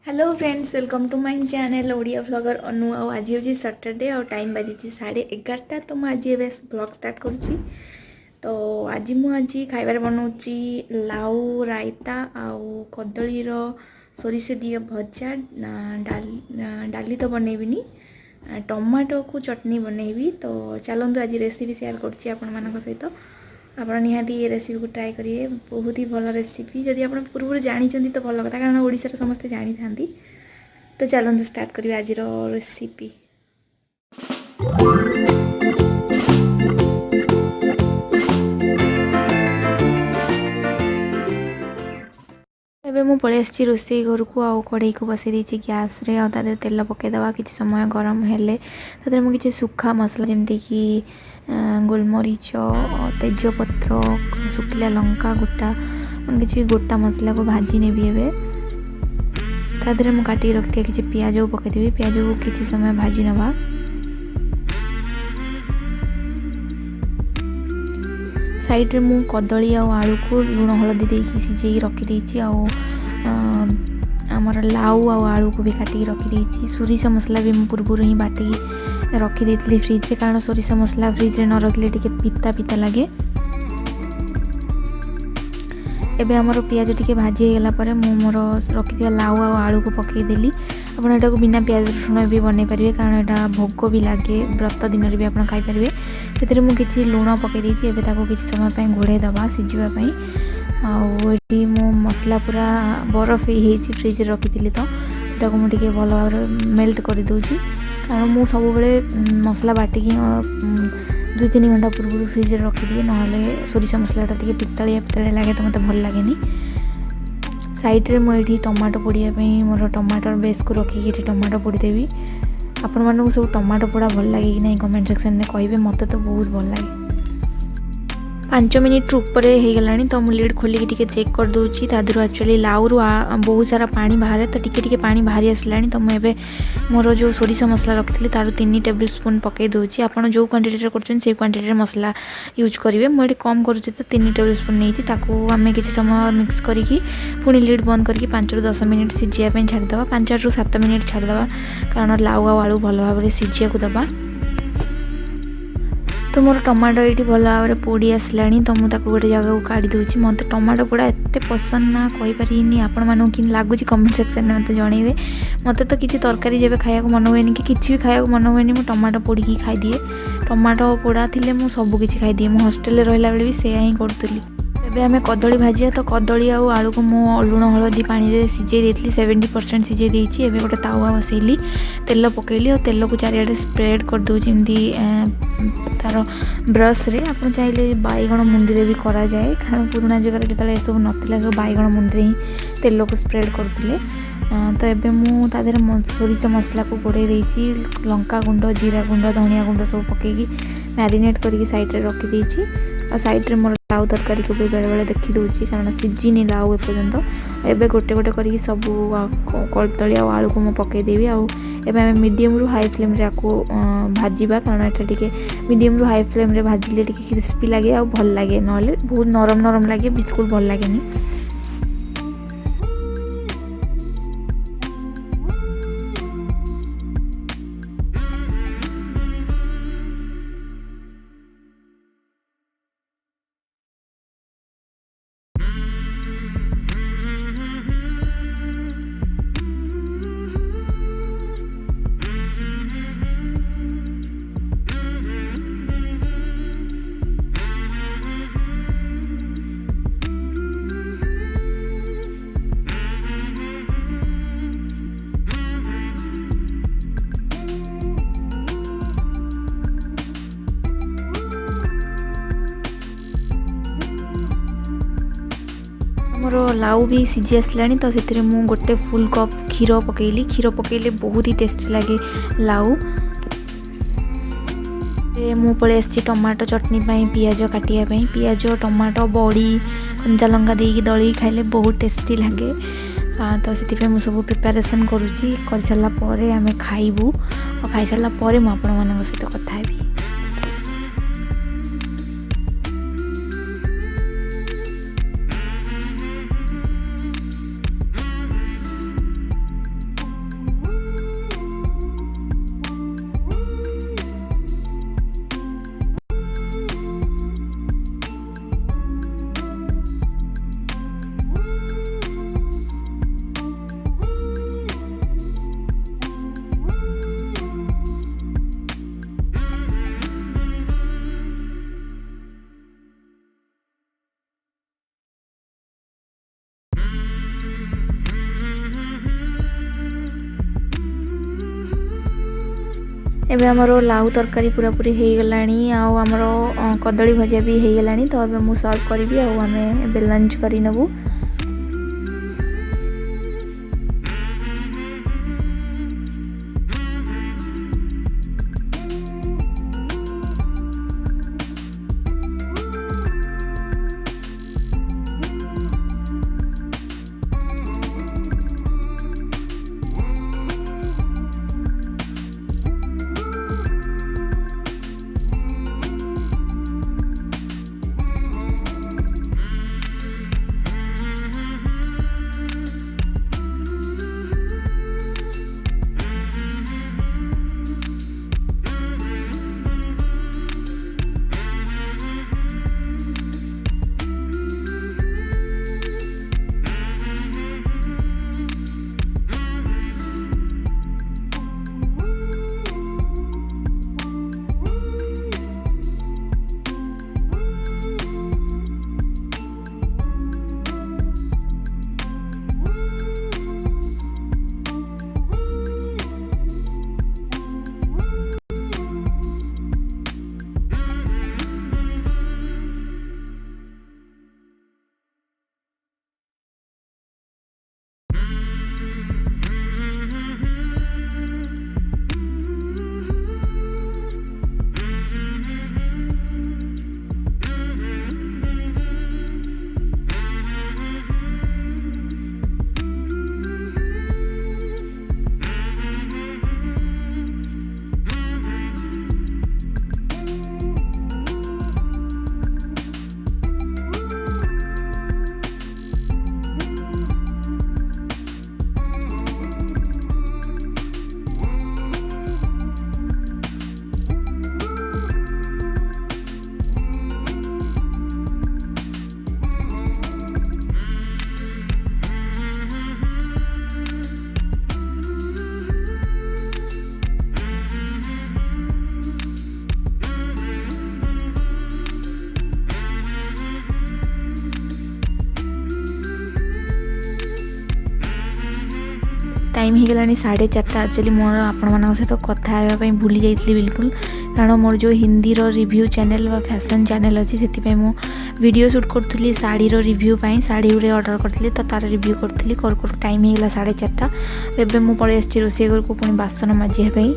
Hello friends, welcome to my channel Odia vlogger Anu. आज हूँ Saturday और टाइम बाजी 11:30। तो मुझे ब्लॉग स्टार्ट करुँची। तो आज मुझे खाइबार बनाऊँची लाउ रायता आउ कदली सोरिष दिए भजा, डाली तो बनैबिनी, टमाटो को चटनी बनैबी। तो चलतु आज रेसिपी शेयर करुँची आपण सहित। आप निहाती ये रेसिपी को ट्राए करिए, बहुत ही भल रेसिपी। जदि आप पूर्व जानते तो भल कथा, कारण ओडिशार समस्ते जानी था। तो चलतु स्टार्ट करिए आज रेसिपी। एबे मु पळै आछि रोसई घर को। आ कढ़ई को बसई देछि गैस रे। आ तादे तेल पकेदवा, किछि समय गरम हेले तादे मु किछि सुखा मसला जेमति कि गोलमरीच, तेजपत्र, सुखिला लंका गोटा, किछि गोटा मसला को भाजी नेबी। एबे तादे मु काटी रखतिया किछि प्याज को पके देबी। प्याज को किछि समय भाजी नबा। साइड रे मु कदली आ आलू को लूण हलदी देकी सिझेई रखी देछि। आ आमर लाउ आ आलू को भी काटी रखी देछि। सोरिष मसला भी मु पूर्व ही बाटी रखी देथिली फ्रिज रे, कारण सोरिष मसला फ्रिज रे न रखले टिके पिता पिता लागे। एबे हमर प्याज टिके भाजी हे गेला परे मु मोर रखिथिया लाउ आ आलू को पकई देली। आपण एटा को बिना प्याज रसुण भी बनै परिवे, कारण एटा भोग भी लागे, व्रत दिन रे भी आपण खाई परिवे। सेतरे मु किछि लूण पकई देछि। एबे ताको किछि समय पय घोड़े दबा सिझिबा पय। आ एटी मु मसला पूरा बरफ हेछि फ्रिज रे रखिथिली। तो एटा को मु टिके भलो भाबरे मेल्ट करि दोछि, कारण मु सब बेले मसला बाटी कि 2-3 घंटा पूर्व फ्रिज रे रखि दिए, नहले सोरिष मसलाटा टिके पितालिया पितालिया लागे, तो मते भल लागेनी। साइड रे मु एठी टमाटो पोड़िया पई मोर टमाटर बेस को रखी कि टमाटो पोड़ी देबी। आपण मानू सब टमाटो पोड़ा भल लागे कि नहीं कमेंट सेक्शन में कहिबे। मते तो बहुत भल लागे। 5 मिनिट ऊपर हो गलानी। तो मुझे लिड खोलिक टिके चेक कर दूची। तादर एक्चुअली लाउ रु बहुत सारा पानी बाहर, तो टिके टिके पानी बाहरी आसलानी। तो मुझे मोर जो सोरिष मसला रखी तार 3 टेबल स्पून पकई दूची। आपड़ जो क्वांटिटी कर से क्वांटिटी मसला यूज करेंगे। मुझे कम करुँचे तो 3 टेबल स्पून नहीं, ताकू आम किसी समय मिक्स करके पुणी लिड बंद करके 5 ରୁ 10 मिनिट सिझापी छाड़ीदे। 5 ରୁ 7 मिनिट छाड़ीदे, कारण लाउ आलू भल भाव सिझा को दबा। तो मोर टमाटो ये भल भाव पोड़ी आसलानी। तो मुझे गोटे जगह को काढ़ी दूची। मत टमाटो पोड़ा एत पसंद ना कहीपरि। आपण मानू कि लगुच कमेंट सेक्शन में मत जनइबे। मत तो किसी तरकारी जब खाया मन हुए कि किसी भी खाया मन हुए, मुझे टमाटो पोड़ी खाईदिए। टमाटो पोड़ा थी मुझे सबकि खाईदिए। मुझे हस्टेल रहा बेले भी से ही करूँ। एबे आमे कदली भाजिया। तो कदली आ आलू को मु लूण हलदी पानी रे सिझे देथिली। 70% सिझे देछि। एबे गोटे तावा बसैली, तेल पकईली और तेल को चारिआडे स्प्रेड कर दउछि एमती तार ब्रश रे। आप चाहिए बैगण मुंडी रे भी करा जाए, कारण पुराना जगह जो सब नथिला सब बैगण मुंडी रे ही तेल को स्प्रेड करथिले। तो एबे मु तादेर सोरिष मसला को गोड़े देछि। लंका गुंड, जीरा गुंड, धनिया गुंड सब पकईकी मैरिनेट करके साइड रे रखी देछि। और साइड रे मोर लाउ तरकारी को भी बेले बेले देखी दूची, कारण सिझिनी लाउ एपर्यंत। एबे गोटे गोटे करके सब कदली आ आलू को मु पकई देबी। आ एबे मीडियम रु हाई फ्लेम रे आको भाजीबा, कारण एटा टिके मीडियम रु हाई फ्लेम रे भाजिले टिके क्रिस्पी लागे आ भल लागे, नहले बहुत नरम नरम लागे, बिल्कुल भल लागेनी। मोर लाउ भी सिझी आसलानी। तो से मु गोटे फुल कप क्षीर पकईली। क्षीर पकईले बहुत ही टेस्टी लगे लाउ। मु पलि आसी टमाटो चटनी पियाज काटिया। पियाज, टमाटो, बड़ी, कंचा लंका देकी दली खाइले बहुत टेस्टी लगे। तो से मुझे सब प्रिपेरेसन करुँची। कर सारा पर आम खाइबू। और खाई सारा पर मुझे सहित कथा हेबी। एबे हमरो लाउ तरकारी पूरा पूरी हो गलानी आमर कदली भजा भी हो गलानी। तो अब मु सर्व करी आम लंच करी नबू। टाइम हो गलानी 4:30। एक्चुअली मोर आपण सहित कथा होगापी भूली जाइए बिल्कुल, कारण मोर जो हिंदी रिव्यू चैनल व फैशन चैनल अच्छी से मु वीडियो शूट करी साड़ी रिव्यू साड़ी गुड़े ऑर्डर करी तो तार रिव्यू करी कर टाइम होगा 4:30। एवं मुझे पलि आसी रोषे घर को पुणी बासन माजियापी।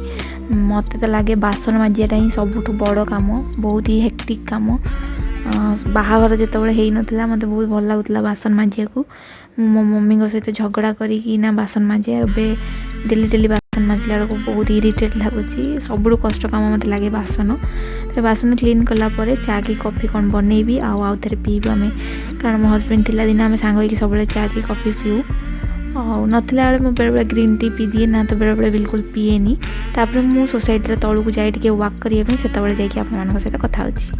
मत तो लगे बासन माजियाटा ही सबुठ बड़ कम, बहुत ही हेक्टिक कम। बाहाघर जितेबाला हो नाला मत बहुत भल लगुला बासन माजिया को। मो मम्मी सहित झगड़ा करिना बासन माजे। ए डेली डेली बासन माजिला बेलू बहुत इरिटेट लगुच। सब कष्ट कम मत लगे बासन। तो बासन क्लीन कलापर चा कि कॉफी कौन बनईबी आउ थे पीबू आम, कारण मो हजबैंड थिला दिन आम सांग हो सब चा कि कॉफी पीऊ। नाला बेले मुझे बेले ग्रीन टी पी दिए ना, तो बेले बेले बिल्कुल पीएनी। तापर मु सोसाइटी तौक जाए वाक करने से आप सहित कथा होची।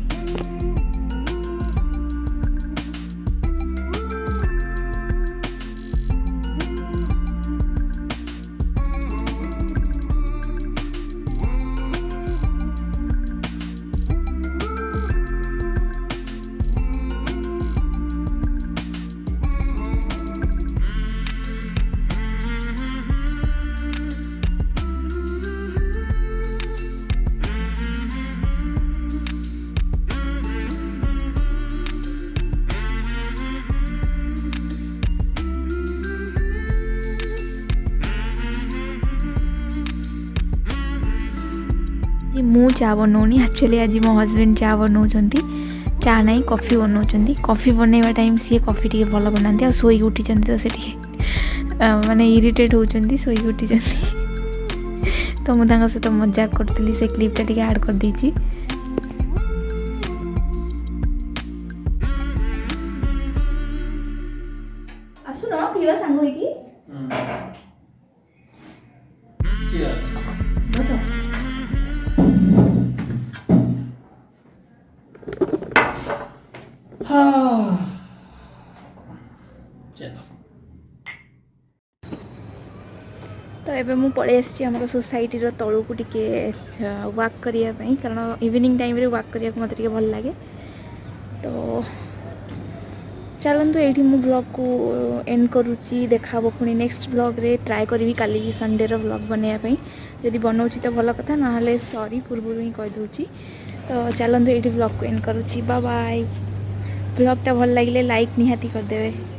मु चा बनाऊनी। एक्चुअली आज मो हजबैंड चा बनाऊँ, चा ना कॉफी बनाऊँ। कॉफी बनवा टाइम सी कॉफी टी भल बनाती शोई उठी, तो से माने इरिटेट होती शोई उठी। तो मुझे सहित मजाक करी से क्लिपटा टी ऐड कर देची। आसुन पीवा सांग होइकी बस। तो एबे मु पड़े आम सोसाइटी तौक टिके वाक करने, कारण इवनिंग टाइम रे वाक करने को मत भल लगे। तो चलतु ये मु ब्लॉग को एंड करुच्ची देखा पुणी नेक्स्ट ब्लॉग रे ट्राए करी काली संडे रो ब्लॉग बनवाई जदि बनाऊँगी तो भल कथा ना सॉरी पूर्व ही कहीदे तो चलतु ये ब्लॉग को एंड करुच्ची बाय बाय ब्लॉगटा भल लगे लाइक निहाती करदे।